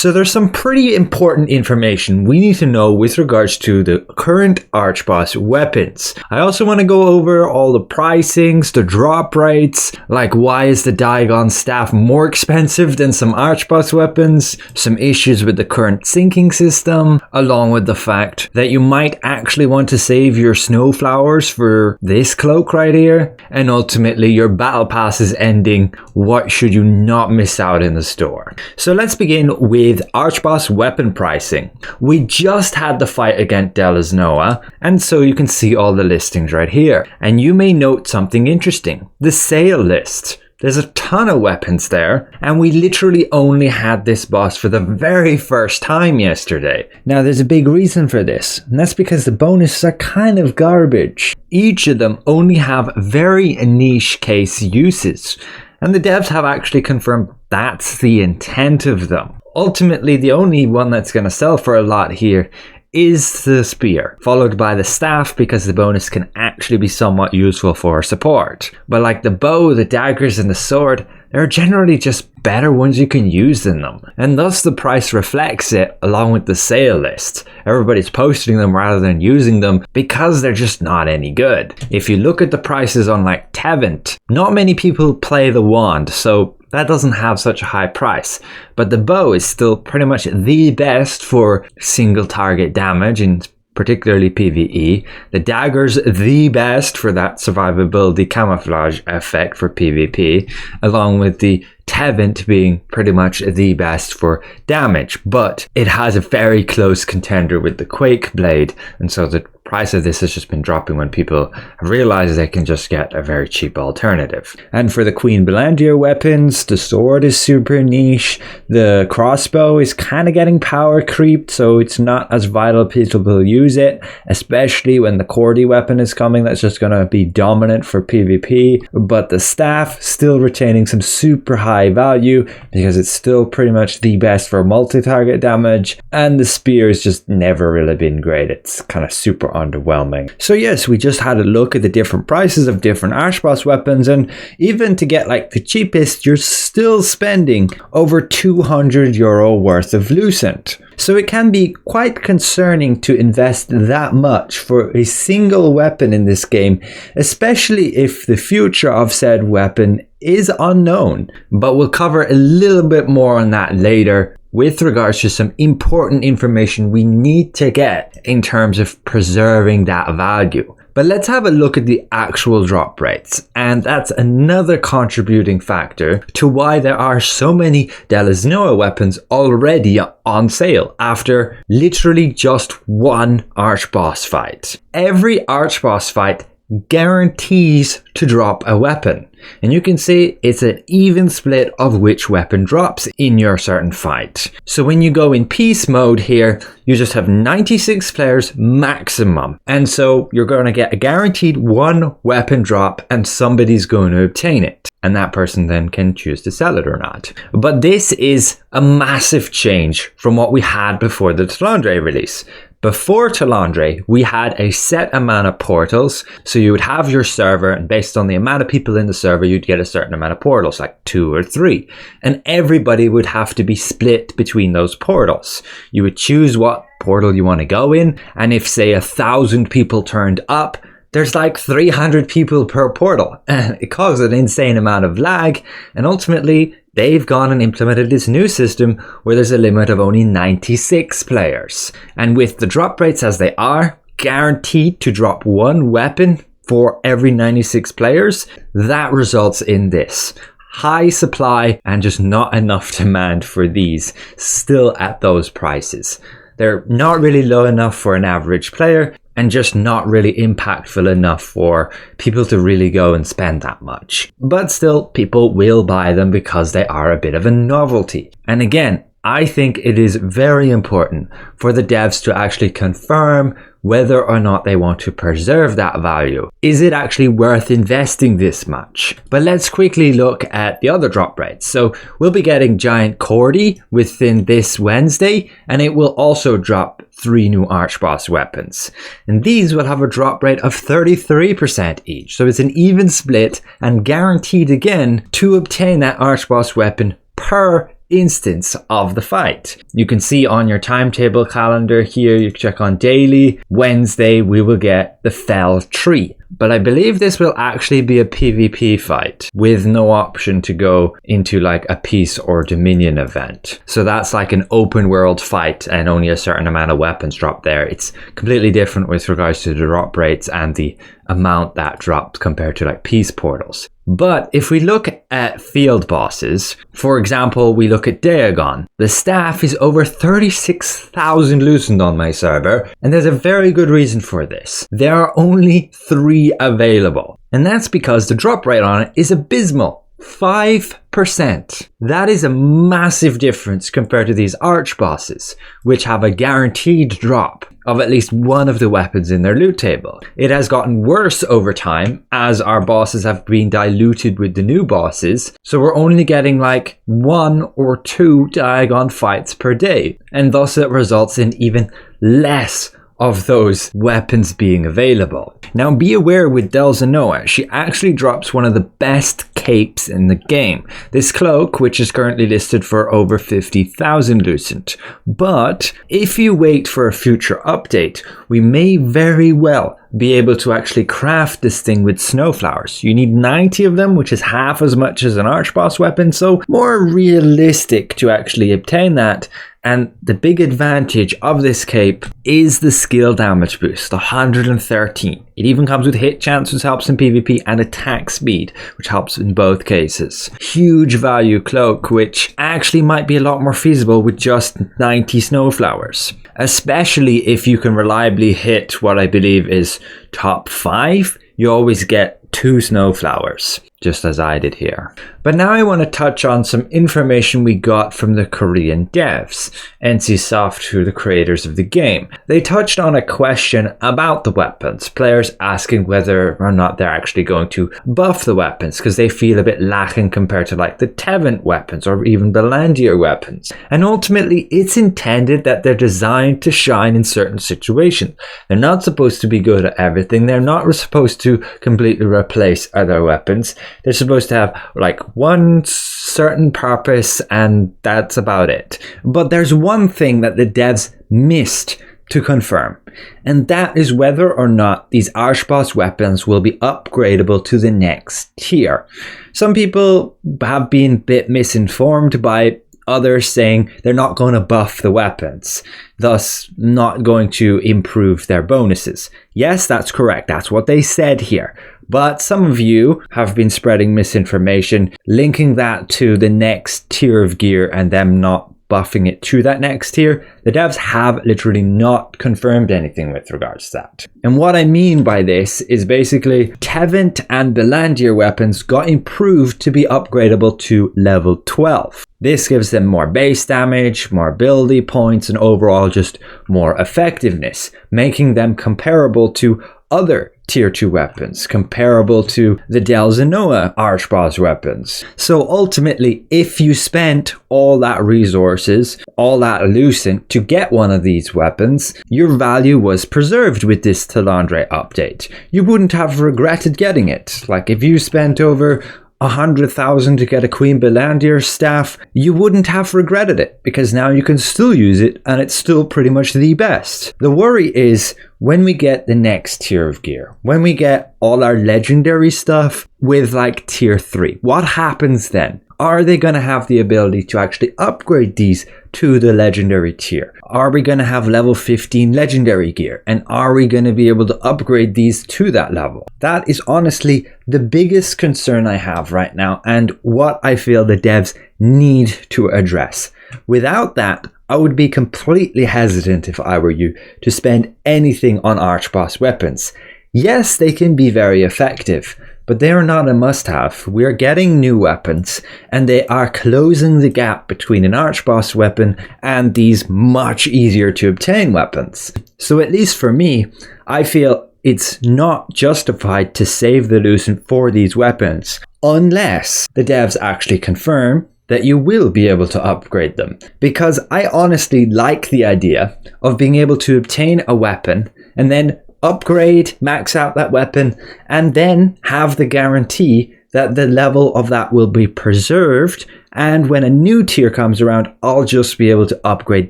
So there's some pretty important information we need to know with regards to the current Archboss weapons. I also want to go over all the pricings, the drop rates, like why is the Daigon Staff more expensive than some Archboss weapons, some issues with the current syncing system, along with the fact that you might actually want to save your snow flowers for this cloak right here, and ultimately your battle pass is ending. What should you not miss out in the store? So let's begin with Archboss weapon pricing. We just had the fight against Deluzhnoa, and so you can see all the listings right here. And you may note something interesting, the sale list. There's a ton of weapons there, and we literally only had this boss for the very first time yesterday. Now there's a big reason for this, and that's because the bonuses are kind of garbage. Each of them only have very niche case uses, and the devs have actually confirmed that's the intent of them. Ultimately, the only one that's going to sell for a lot here is the spear, followed by the staff because the bonus can actually be somewhat useful for support. But like the bow, the daggers and the sword, they're generally just better ones you can use than them. And thus the price reflects it along with the sale list. Everybody's posting them rather than using them because they're just not any good. If you look at the prices on like Tevent, not many people play the wand, so that doesn't have such a high price, but the bow is still pretty much the best for single target damage and particularly PvE. The dagger's the best for that survivability camouflage effect for PvP, along with the Tevent being pretty much the best for damage, but it has a very close contender with the Quake blade, and so the price of this has just been dropping when people realize they can just get a very cheap alternative. And for the Queen Bellandir weapons, the sword is super niche, the crossbow is kind of getting power creeped, so it's not as vital people use it, especially when the Cordy weapon is coming that's just going to be dominant for PvP, but the staff still retaining some super high value because it's still pretty much the best for multi-target damage, and the spear has just never really been great. It's kind of super underwhelming. So yes, we just had a look at the different prices of different Archboss weapons, and even to get like the cheapest, you're still spending over €200 worth of Lucent. So it can be quite concerning to invest that much for a single weapon in this game, especially if the future of said weapon is unknown. But we'll cover a little bit more on that later with regards to some important information we need to get in terms of preserving that value. But let's have a look at the actual drop rates, and that's another contributing factor to why there are so many Deluzhnoa weapons already on sale after literally just one Archboss fight. Every Archboss fight guarantees to drop a weapon, and you can see it's an even split of which weapon drops in your certain fight. So when you go in peace mode here, you just have 96 players maximum, and so you're going to get a guaranteed one weapon drop and somebody's going to obtain it, and that person then can choose to sell it or not. But this is a massive change from what we had before the Deluzhnoa release. Before Deluzhnoa, we had a set amount of portals, so you would have your server, and based on the amount of people in the server, you'd get a certain amount of portals, like 2 or 3, and everybody would have to be split between those portals. You would choose what portal you want to go in, and if say 1,000 people turned up, there's like 300 people per portal, and it causes an insane amount of lag, and ultimately they've gone and implemented this new system where there's a limit of only 96 players. And with the drop rates as they are, guaranteed to drop one weapon for every 96 players, that results in this high supply and just not enough demand for these still at those prices. They're not really low enough for an average player, and just not really impactful enough for people to really go and spend that much. But still, people will buy them because they are a bit of a novelty. And again, I think it is very important for the devs to actually confirm whether or not they want to preserve that value. Is it actually worth investing this much? But let's quickly look at the other drop rates. So we'll be getting Giant Cordy within this Wednesday, and it will also drop 3 new Archboss weapons. And these will have a drop rate of 33% each. So it's an even split and guaranteed again to obtain that Archboss weapon per instance of the fight. You can see on your timetable calendar here, you can check on daily. Wednesday, we will get the Fell Tree. But I believe this will actually be a PvP fight with no option to go into like a peace or dominion event. So that's like an open world fight and only a certain amount of weapons drop there. It's completely different with regards to the drop rates and the amount that dropped compared to like peace portals. But if we look at field bosses, for example, we look at Daigon. The staff is over 36,000 loosened on my server, and there's a very good reason for this. There are only 3 available, and that's because the drop rate on it is abysmal. 5%. That is a massive difference compared to these arch bosses, which have a guaranteed drop of at least one of the weapons in their loot table. It has gotten worse over time as our bosses have been diluted with the new bosses, so we're only getting like 1 or 2 Daigon fights per day, and thus it results in even less of those weapons being available. Now be aware with Deluzhnoa, she actually drops one of the best capes in the game. This cloak, which is currently listed for over 50,000 loosened. But if you wait for a future update, we may very well be able to actually craft this thing with snowflowers. You need 90 of them, which is half as much as an Archboss weapon, so more realistic to actually obtain that. And the big advantage of this cape is the skill damage boost, 113. It even comes with hit chance, which helps in PvP, and attack speed, which helps in both cases. Huge value cloak, which actually might be a lot more feasible with just 90 snowflowers. Especially if you can reliably hit what I believe is top 5, you always get 2 snowflowers, just as I did here. But now I want to touch on some information we got from the Korean devs, NCSoft, who are the creators of the game. They touched on a question about the weapons, players asking whether or not they're actually going to buff the weapons because they feel a bit lacking compared to like the Tevent Weapons or even Bellandir Weapons. And ultimately, it's intended that they're designed to shine in certain situations. They're not supposed to be good at everything. They're not supposed to completely replace other weapons. They're supposed to have like one certain purpose, and that's about it. But there's one thing that the devs missed to confirm, and that is whether or not these Archboss weapons will be upgradable to the next tier. Some people have been a bit misinformed by others saying they're not going to buff the weapons, thus not going to improve their bonuses. Yes, that's correct. That's what they said here. But some of you have been spreading misinformation, linking that to the next tier of gear and them not buffing it to that next tier. The devs have literally not confirmed anything with regards to that. And what I mean by this is basically Tevent and Bellandir weapons got improved to be upgradable to level 12. This gives them more base damage, more ability points, and overall just more effectiveness, making them comparable to other tier 2 weapons, comparable to the Deluzhnoa Archboss weapons. So ultimately, if you spent all that resources, all that lucent to get one of these weapons, your value was preserved with this Talandre update. You wouldn't have regretted getting it. Like if you spent over 100,000 to get a Queen Bellandir staff, you wouldn't have regretted it because now you can still use it and it's still pretty much the best. The worry is when we get the next tier of gear, when we get all our legendary stuff with like tier 3, what happens then? Are they going to have the ability to actually upgrade these to the legendary tier? Are we going to have level 15 legendary gear? And are we going to be able to upgrade these to that level? That is honestly the biggest concern I have right now and what I feel the devs need to address. Without that, I would be completely hesitant if I were you to spend anything on Archboss weapons. Yes, they can be very effective, but they are not a must-have. We are getting new weapons, and they are closing the gap between an Archboss weapon and these much easier to obtain weapons. So at least for me, I feel it's not justified to save the lucent for these weapons, unless the devs actually confirm that you will be able to upgrade them. Because I honestly like the idea of being able to obtain a weapon and then upgrade, max out that weapon, and then have the guarantee that the level of that will be preserved and when a new tier comes around, I'll just be able to upgrade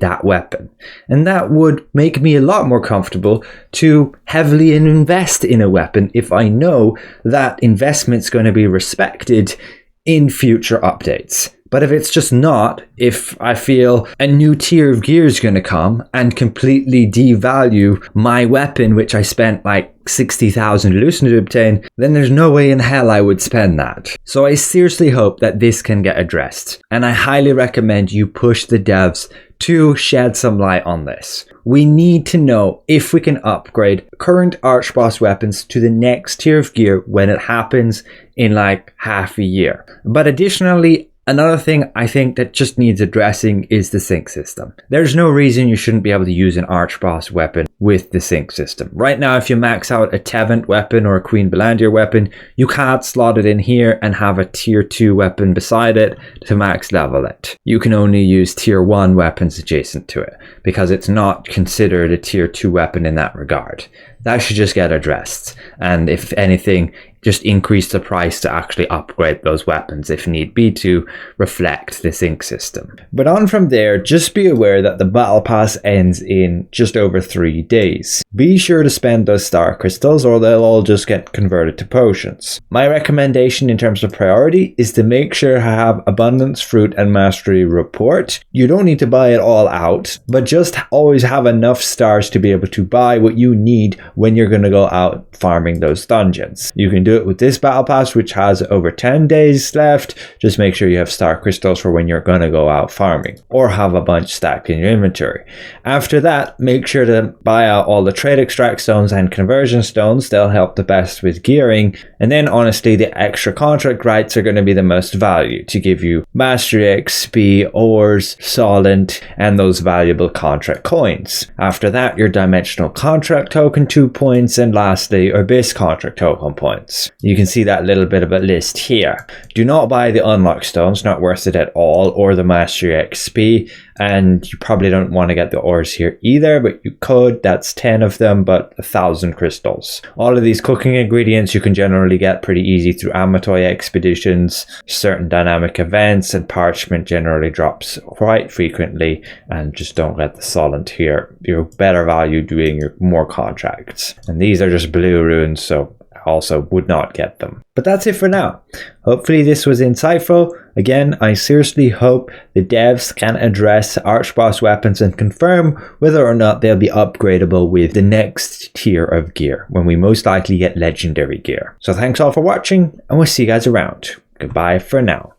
that weapon. And that would make me a lot more comfortable to heavily invest in a weapon if I know that investment's going to be respected in future updates. But if it's just not, if I feel a new tier of gear is going to come and completely devalue my weapon, which I spent like 60,000 Deluzhnoah to obtain, then there's no way in hell I would spend that. So I seriously hope that this can get addressed. And I highly recommend you push the devs to shed some light on this. We need to know if we can upgrade current Archboss weapons to the next tier of gear when it happens in like half a year. But additionally, another thing I think that just needs addressing is the sync system. There's no reason you shouldn't be able to use an Archboss weapon with the sync system. Right now, if you max out a Tevent weapon or a Queen Bellandir weapon, you can't slot it in here and have a tier 2 weapon beside it to max level it. You can only use tier 1 weapons adjacent to it because it's not considered a tier 2 weapon in that regard. That should just get addressed, and if anything, just increase the price to actually upgrade those weapons if need be to reflect the sync system. But on from there, just be aware that the battle pass ends in just over 3 days. Be sure to spend those star crystals or they'll all just get converted to potions. My recommendation in terms of priority is to make sure to have abundance, fruit and mastery report. You don't need to buy it all out, but just always have enough stars to be able to buy what you need when you're going to go out farming those dungeons. You can do it with this battle pass, which has over 10 days left. Just make sure you have star crystals for when you're going to go out farming, or have a bunch stacked in your inventory. After that, make sure to buy out all the trade extract stones and conversion stones. They'll help the best with gearing. And then honestly, the extra contract rights are going to be the most value to give you mastery XP, ores, solent, and those valuable contract coins. After that, your dimensional contract token 2 points, and lastly, Abyss contract token points. You can see that little bit of a list here. Do not buy the unlock stones, not worth it at all, or the mastery XP, and you probably don't want to get the ores here either, but you could. That's 10 of them, but 1,000 crystals. All of these cooking ingredients you can generally get pretty easy through Amatoy expeditions, certain dynamic events, and parchment generally drops quite frequently, and just don't get the solent here. You're better value doing your more contracts. And these are just blue runes, so also would not get them. But that's it for now. Hopefully this was insightful. Again, I seriously hope the devs can address Archboss weapons and confirm whether or not they'll be upgradable with the next tier of gear, when we most likely get legendary gear. So thanks all for watching, and we'll see you guys around. Goodbye for now.